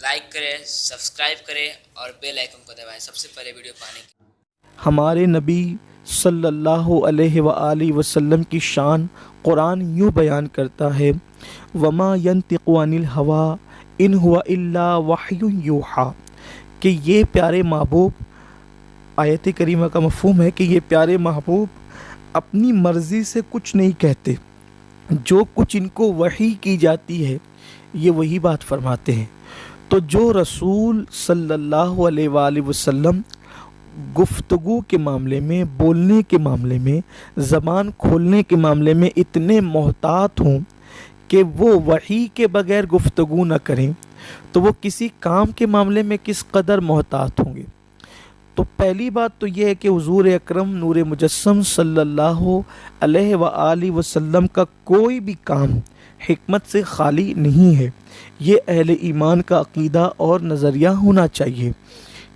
Like کریں، subscribe کریں اور بیل آئیکن کو دبائیں سب سے پہلے ویڈیو پانے کے لیے۔ ہمارے نبی صلی اللہ علیہ وآلہ وسلم کی شان قرآن یوں بیان کرتا ہے، وَمَا يَنطِقُ عَنِ الْهَوَىٰ إِنْ هُوَ إِلَّا وَحْيٌ يُوحَىٰ، کہ یہ پیارے محبوب، آیت کریمہ کا مفہوم ہے کہ یہ پیارے محبوب اپنی مرضی سے کچھ نہیں کہتے، جو کچھ ان کو وحی کی جاتی ہے یہ وہی بات فرماتے ہیں۔ تو جو رسول صلی اللہ علیہ وآلہ وسلم گفتگو کے معاملے میں، بولنے کے معاملے میں، زبان کھولنے کے معاملے میں اتنے محتاط ہوں کہ وہ وحی کے بغیر گفتگو نہ کریں، تو وہ کسی کام کے معاملے میں کس قدر محتاط ہوں گے۔ تو پہلی بات تو یہ ہے کہ حضور اکرم نور مجسم صلی اللہ علیہ وآلہ وسلم کا کوئی بھی کام حکمت سے خالی نہیں ہے۔ یہ اہل ایمان کا عقیدہ اور نظریہ ہونا چاہیے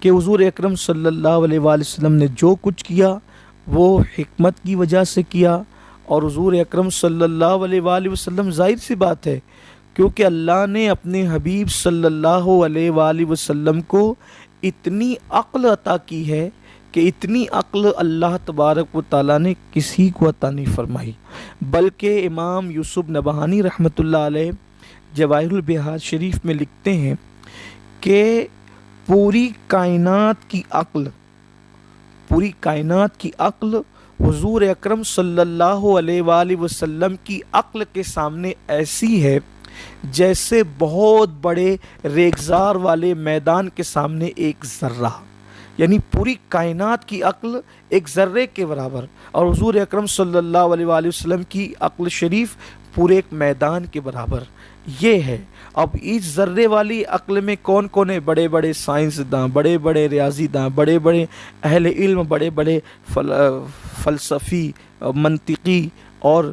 کہ حضور اکرم صلی اللہ علیہ وآلہ وسلم نے جو کچھ کیا وہ حکمت کی وجہ سے کیا، اور حضور اکرم صلی اللہ علیہ وآلہ وسلم ظاہر سی بات ہے کیونکہ اللہ نے اپنے حبیب صلی اللہ علیہ وآلہ وسلم کو اتنی عقل عطا کی ہے کہ اتنی عقل اللہ تبارک و تعالیٰ نے کسی کو عطا نہیں فرمائی، بلکہ امام یوسف نبہانی رحمۃ اللہ علیہ جواہر البحار شریف میں لکھتے ہیں کہ پوری کائنات کی عقل حضور اکرم صلی اللہ علیہ وآلہ وسلم کی عقل کے سامنے ایسی ہے جیسے بہت بڑے ریگزار والے میدان کے سامنے ایک ذرہ، یعنی پوری کائنات کی عقل ایک ذرے کے برابر، اور حضور اکرم صلی اللہ علیہ وآلہ وسلم کی عقل شریف پورے ایک میدان کے برابر یہ ہے۔ اب اس ذرے والی عقل میں کون کون ہے؟ بڑے بڑے سائنسداں، بڑے بڑے ریاضی داں، بڑے بڑے اہل علم، بڑے بڑے فلسفی، منطقی، اور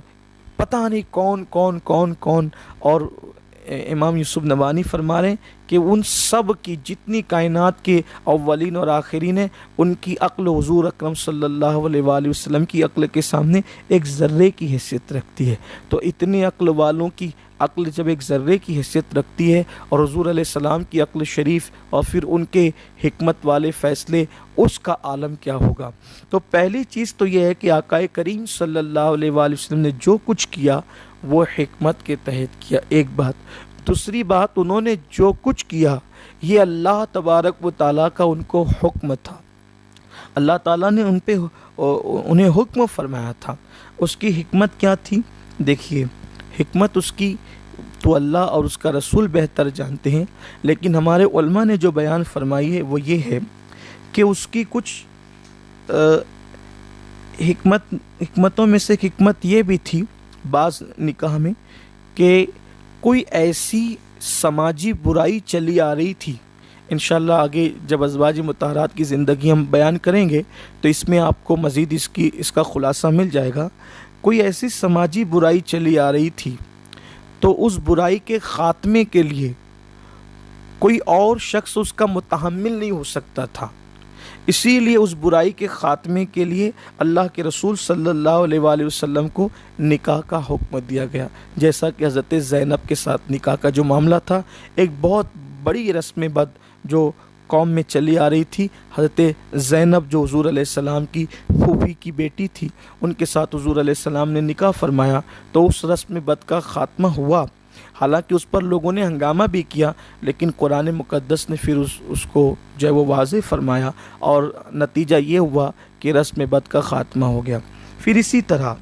پتہ نہیں کون کون کون کون۔ اور امام یوسف نبہانی فرما رہے ہیں کہ ان سب کی جتنی کائنات کے اولین اور آخرین ہیں، ان کی عقل حضور اکرم صلی اللہ علیہ وآلہ وسلم کی عقل کے سامنے ایک ذرے کی حیثیت رکھتی ہے۔ تو اتنے عقل والوں کی عقل جب ایک ذرے کی حیثیت رکھتی ہے، اور حضور علیہ السلام کی عقل شریف اور پھر ان کے حکمت والے فیصلے، اس کا عالم کیا ہوگا۔ تو پہلی چیز تو یہ ہے کہ آقا کریم صلی اللہ علیہ وآلہ وسلم نے جو کچھ کیا وہ حکمت کے تحت کیا، ایک بات۔ دوسری بات، انہوں نے جو کچھ کیا یہ اللہ تبارک و تعالیٰ کا ان کو حکم تھا، اللہ تعالیٰ نے انہیں حکم فرمایا تھا۔ اس کی حکمت کیا تھی؟ دیکھیے، حکمت اس کی تو اللہ اور اس کا رسول بہتر جانتے ہیں، لیکن ہمارے علماء نے جو بیان فرمائی ہے وہ یہ ہے کہ اس کی کچھ حکمتوں میں سے حکمت یہ بھی تھی بعض نکاح میں کہ کوئی ایسی سماجی برائی چلی آ رہی تھی، انشاءاللہ آگے جب ازواج مطہرات کی زندگی ہم بیان کریں گے تو اس میں آپ کو مزید اس کا خلاصہ مل جائے گا۔ کوئی ایسی سماجی برائی چلی آ رہی تھی، تو اس برائی کے خاتمے کے لیے کوئی اور شخص اس کا متحمل نہیں ہو سکتا تھا، اسی لیے اس برائی کے خاتمے کے لیے اللہ کے رسول صلی اللہ علیہ وآلہ وسلم کو نکاح کا حکم دیا گیا، جیسا کہ حضرت زینب کے ساتھ نکاح کا جو معاملہ تھا، ایک بہت بڑی رسم بد جو قوم میں چلی آ رہی تھی۔ حضرت زینب جو حضور علیہ السلام کی پھوپھی کی بیٹی تھی، ان کے ساتھ حضور علیہ السلام نے نکاح فرمایا، تو اس رسم بد کا خاتمہ ہوا۔ حالانکہ اس پر لوگوں نے ہنگامہ بھی کیا، لیکن قرآن مقدس نے پھر اس کو جو ہے وہ واضح فرمایا، اور نتیجہ یہ ہوا کہ رسم بد کا خاتمہ ہو گیا۔ پھر اسی طرح